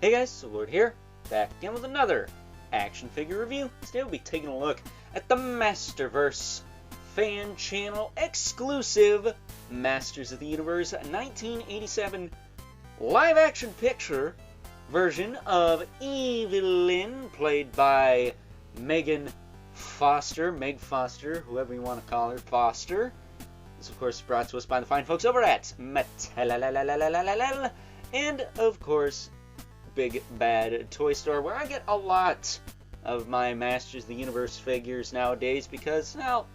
Hey guys, so Lord here, back again with another action figure review. Today we'll be taking a look at the Masterverse fan channel exclusive Masters of the Universe 1987 live action picture version of Evil-Lyn, played by Meg Foster, whoever you want to call her, Foster. This, of course, is brought to us by the fine folks over at Mattel, and, of course, Big Bad Toy Store, where I get a lot of my Masters of the Universe figures nowadays because, now,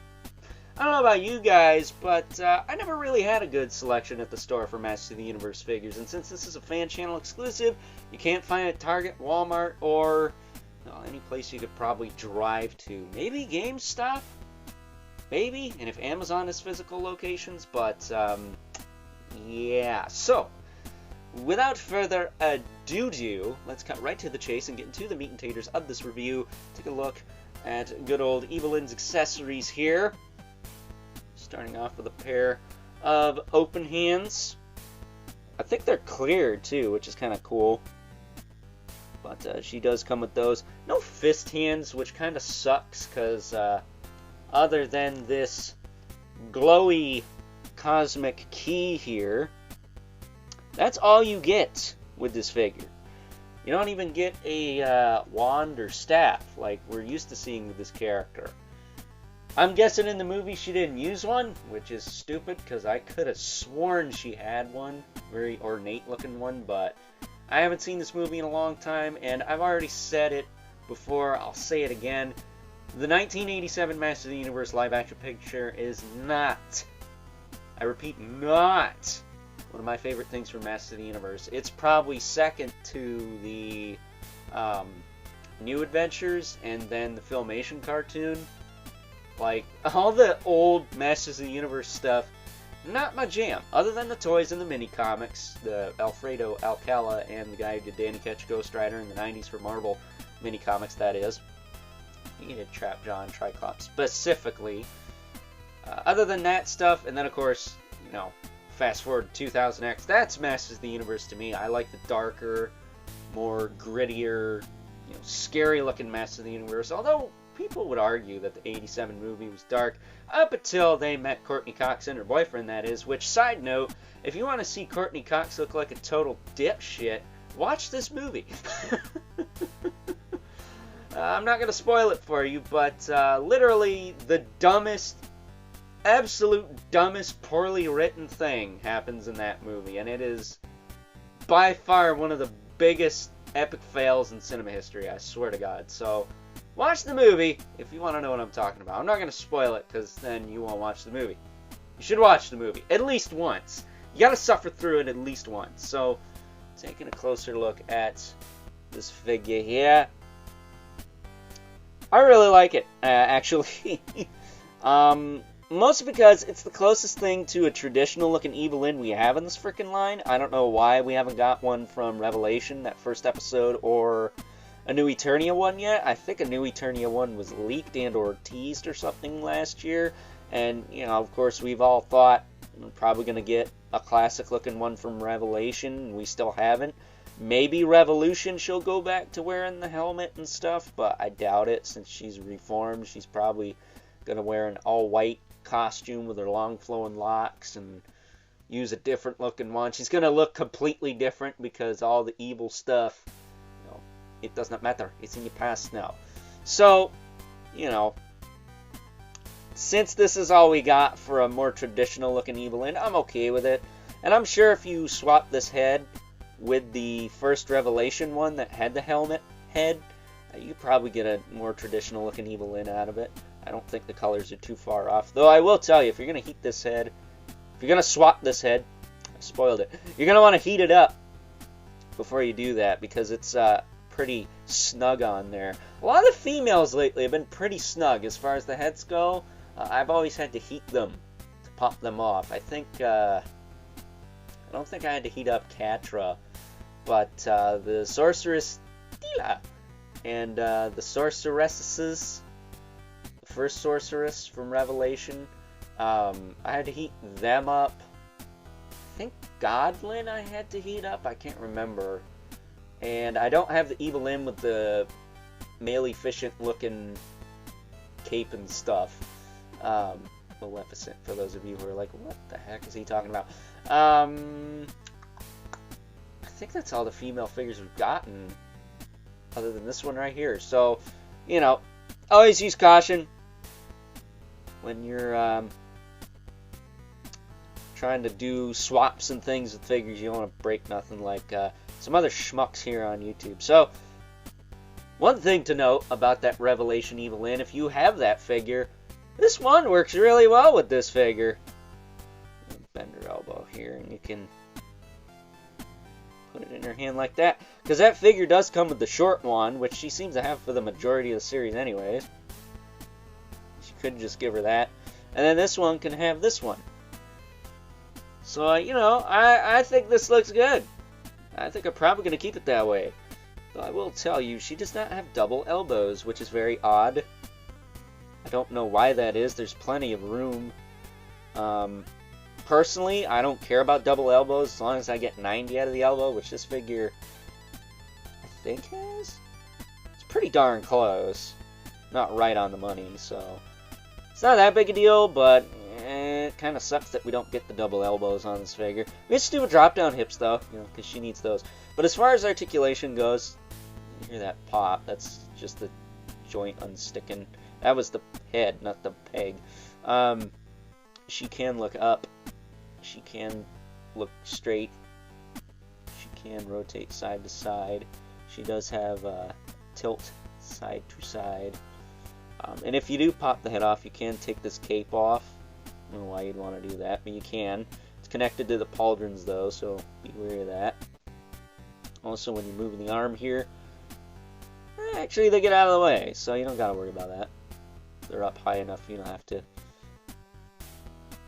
I don't know about you guys, but I never really had a good selection at the store for Masters of the Universe figures, and since this is a fan channel exclusive, you can't find it at Target, Walmart, or any place you could probably drive to. Maybe GameStop? Maybe? And if Amazon has physical locations, but, yeah. So, without further ado, let's cut right to the chase and get into the meat and taters of this review. Take a look at good old Evil-Lyn's accessories here. Starting off with a pair of open hands. I think they're clear too, which is kind of cool. But she does come with those. No fist hands, which kind of sucks because other than this glowy cosmic key here, that's all you get with this figure. You don't even get a wand or staff like we're used to seeing with this character. I'm guessing in the movie she didn't use one, which is stupid because I could have sworn she had one. Very ornate looking one, but I haven't seen this movie in a long time, and I've already said it before, I'll say it again. The 1987 Masters of the Universe live action picture is not, I repeat, not one of my favorite things from Masters of the Universe. It's probably second to the New Adventures and then the Filmation cartoon. Like, all the old Masters of the Universe stuff, not my jam. Other than the toys and the mini-comics, the Alfredo Alcala and the guy who did Danny Ketch Ghost Rider in the 90s for Marvel mini-comics, that is. He did Trap John, Triclops specifically. Other than that stuff, and then of course, you know, fast forward to 2000X, that's Masters of the Universe to me. I like the darker, more grittier, you know, scary looking Masters of the Universe, although people would argue that the 87 movie was dark up until they met Courtney Cox and her boyfriend, that is, which, side note, if you want to see Courtney Cox look like a total dipshit, watch this movie. I'm not going to spoil it for you, but literally the dumbest, absolute dumbest, poorly written thing happens in that movie, and it is by far one of the biggest epic fails in cinema history, I swear to God. So watch the movie if you want to know what I'm talking about. I'm not going to spoil it because then you won't watch the movie. You should watch the movie at least once. You got to suffer through it at least once. So, taking a closer look at this figure here, I really like it, actually. Mostly because it's the closest thing to a traditional looking Evil-Lyn we have in this freaking line. I don't know why we haven't got one from Revelation, that first episode, or a New Eternia one yet. I think a New Eternia one was leaked and or teased or something last year. And, you know, of course, we've all thought we're probably going to get a classic looking one from Revelation. We still haven't. Maybe Revolution she'll go back to wearing the helmet and stuff, but I doubt it since she's reformed. She's probably going to wear an all-white costume with her long flowing locks and use a different looking one. She's going to look completely different because all the evil stuff, you know, it does not matter. It's in your past now. So, you know, since this is all we got for a more traditional looking Evil-Lyn, I'm okay with it. And I'm sure if you swap this head with the first Revelation one that had the helmet head, you probably get a more traditional looking Evil-Lyn out of it. I don't think the colors are too far off. Though I will tell you, if you're going to heat this head, if you're going to swap this head, I spoiled it, you're going to want to heat it up before you do that because it's pretty snug on there. A lot of the females lately have been pretty snug as far as the heads go. I've always had to heat them to pop them off. I don't think I had to heat up Catra, but the Sorceress Tila and the Sorceresses, the first Sorceress from Revelation, I had to heat them up. I think Godlin I had to heat up. I can't remember. And I don't have the Evil-Lyn with the Maleficent looking cape and stuff. Maleficent, for those of you who are like, what the heck is he talking about? I think that's all the female figures we've gotten, other than this one right here. So, you know, always use caution when you're trying to do swaps and things with figures. You don't want to break nothing like some other schmucks here on YouTube. So, one thing to note about that Revelation Evil-Lyn, if you have that figure, this one works really well with this figure. Bend her elbow here, and you can put it in her hand like that. Because that figure does come with the short one, which she seems to have for the majority of the series anyways. She could just give her that. And then this one can have this one. So, you know, I think this looks good. I think I'm probably going to keep it that way. Though I will tell you, she does not have double elbows, which is very odd. I don't know why that is. There's plenty of room. Personally, I don't care about double elbows as long as I get 90 out of the elbow, which this figure, I think, has. It's pretty darn close. Not right on the money, so it's not that big a deal, but it kind of sucks that we don't get the double elbows on this figure. We just do a drop-down hips, though, you know, because she needs those. But as far as articulation goes, you hear that pop. That's just the joint unsticking. That was the head, not the peg. She can look up. She can look straight. She can rotate side to side. She does have tilt side to side. And if you do pop the head off, you can take this cape off. I don't know why you'd want to do that, but you can. It's connected to the pauldrons, though, so be wary of that. Also, when you're moving the arm here, actually they get out of the way, so you don't got to worry about that. They're up high enough, you don't have to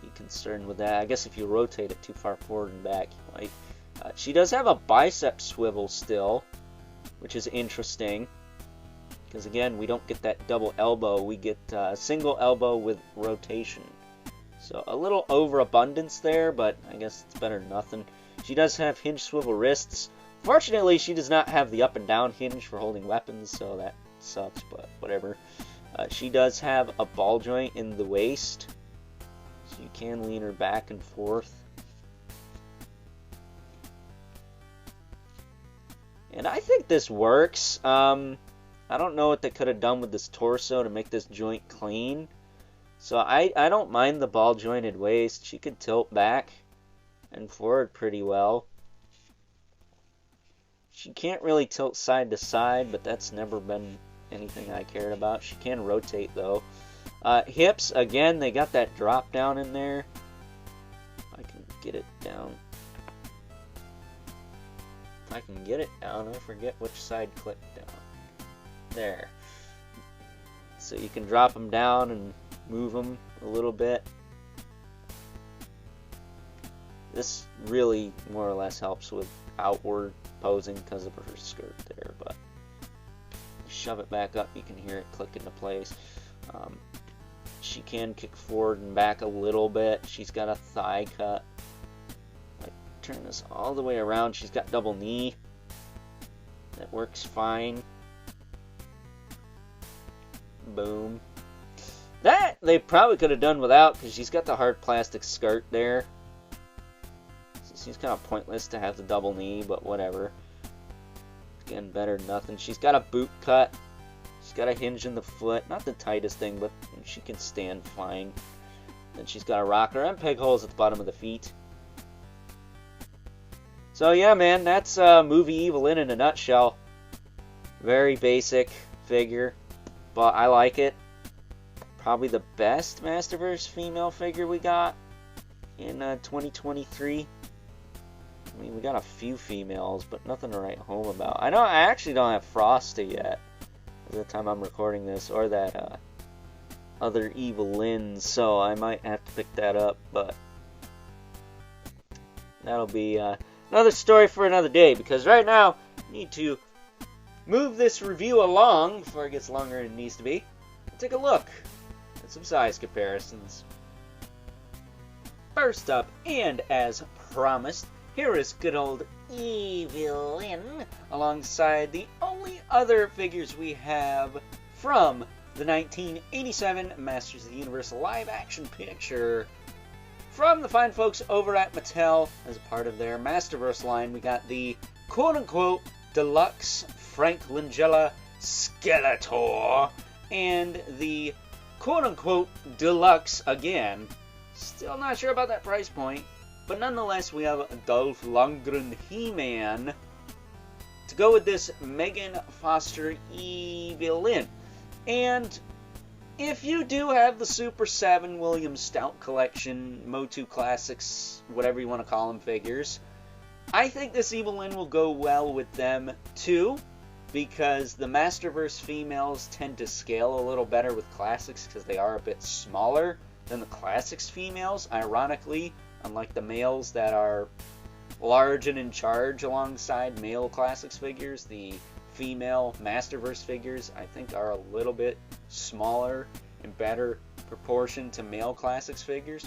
be concerned with that. I guess if you rotate it too far forward and back, you might. She does have a bicep swivel still, which is interesting. Because again, we don't get that double elbow. We get a single elbow with rotation. So a little overabundance there, but I guess it's better than nothing. She does have hinge swivel wrists. Fortunately, she does not have the up and down hinge for holding weapons, so that sucks, but whatever. She does have a ball joint in the waist, so you can lean her back and forth. And I think this works. I don't know what they could have done with this torso to make this joint clean. So I don't mind the ball jointed waist. She could tilt back and forward pretty well. She can't really tilt side to side, but that's never been anything I cared about. She can rotate, though. Hips, again, they got that drop down in there. If I can get it down. If I can get it down, I forget which side clicked down. There. So you can drop them down and move them a little bit. This really more or less helps with outward posing because of her skirt there, but shove it back up, you can hear it click into place. She can kick forward and back a little bit. She's got a thigh cut. I turn this all the way around. She's got double knee. That works fine. Boom. That they probably could have done without, because she's got the hard plastic skirt there. So she's kind of pointless to have the double knee, but whatever. Again, better than nothing. She's got a boot cut. She's got a hinge in the foot. Not the tightest thing, but she can stand fine. Then she's got a rocker and peg holes at the bottom of the feet. So yeah, man, that's movie Evil-Lyn in a nutshell. Very basic figure, but I like it. Probably the best Masterverse female figure we got in 2023. I mean, we got a few females, but nothing to write home about. I actually don't have Frosty yet at the time I'm recording this, or that other Evil-Lyn, so I might have to pick that up, but that'll be another story for another day, because right now I need to move this review along before it gets longer than it needs to be. Take a look at some size comparisons. First up, and as promised, here is good old Evil-Lyn, alongside the only other figures we have from the 1987 Masters of the Universe live-action picture. From the fine folks over at Mattel, as a part of their Masterverse line, we got the quote-unquote deluxe Frank Langella Skeletor, and the quote-unquote deluxe again. Still not sure about that price point, but nonetheless we have Dolph Lundgren He-Man to go with this Megan Foster Evil-Lyn. And if you do have the Super 7 William Stout Collection, Motu Classics, whatever you want to call them, figures, I think this Evil-Lyn will go well with them too, because the Masterverse females tend to scale a little better with Classics because they are a bit smaller than the Classics females, ironically, unlike the males that are large and in charge alongside male Classics figures. The female Masterverse figures, I think, are a little bit smaller in better proportion to male Classics figures.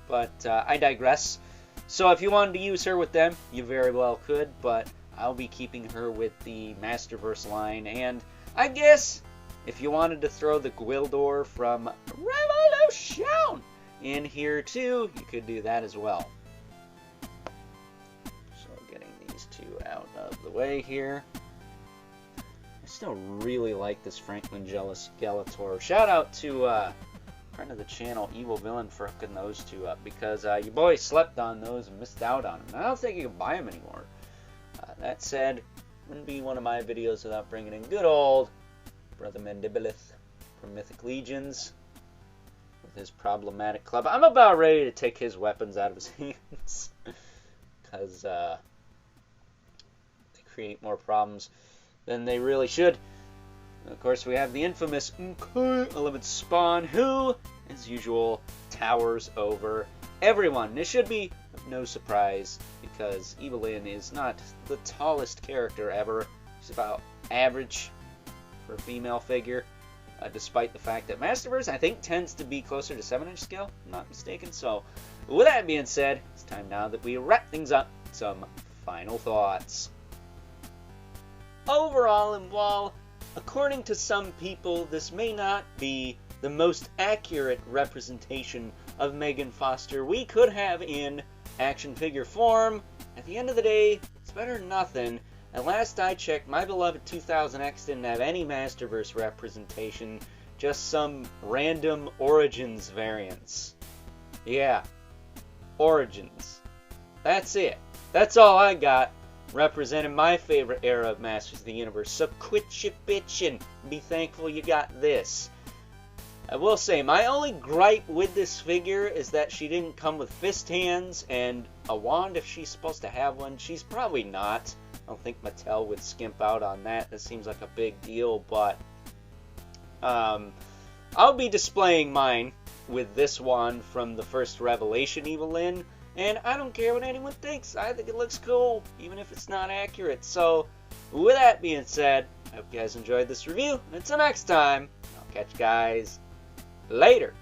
But I digress. So if you wanted to use her with them, you very well could, but I'll be keeping her with the Masterverse line. And I guess if you wanted to throw the Gwildor from Revolution in here too, you could do that as well. So getting these two out of the way here. I still really like this Frank Langella Skeletor. Shout out to friend of the channel, Evil-Lyn, for hooking those two up, because your boy slept on those and missed out on them. I don't think you can buy them anymore. That said, wouldn't be one of my videos without bringing in good old Brother Mandibulith from Mythic Legions with his problematic club. I'm about ready to take his weapons out of his hands because they create more problems than they really should. And of course, we have the infamous 11th Spawn, who, as usual, towers over everyone. This should be no surprise, because Evil-Lyn is not the tallest character ever. She's about average for a female figure, despite the fact that Masterverse, I think, tends to be closer to 7-inch scale, if I'm not mistaken. So, with that being said, it's time now that we wrap things up. Some final thoughts. Overall, and while, according to some people, this may not be the most accurate representation of Megan Foster we could have in action figure form, at the end of the day, it's better than nothing. And last I checked, my beloved 2000X didn't have any Masterverse representation, just some random Origins variants. Yeah, Origins. That's it. That's all I got representing my favorite era of Masters of the Universe. So quit your bitching. Be thankful you got this. I will say, my only gripe with this figure is that she didn't come with fist hands and a wand if she's supposed to have one. She's probably not. I don't think Mattel would skimp out on that. That seems like a big deal, but I'll be displaying mine with this wand from the first Revelation Evil-Lyn, and I don't care what anyone thinks. I think it looks cool, even if it's not accurate. So, with that being said, I hope you guys enjoyed this review, and until next time, I'll catch you guys later.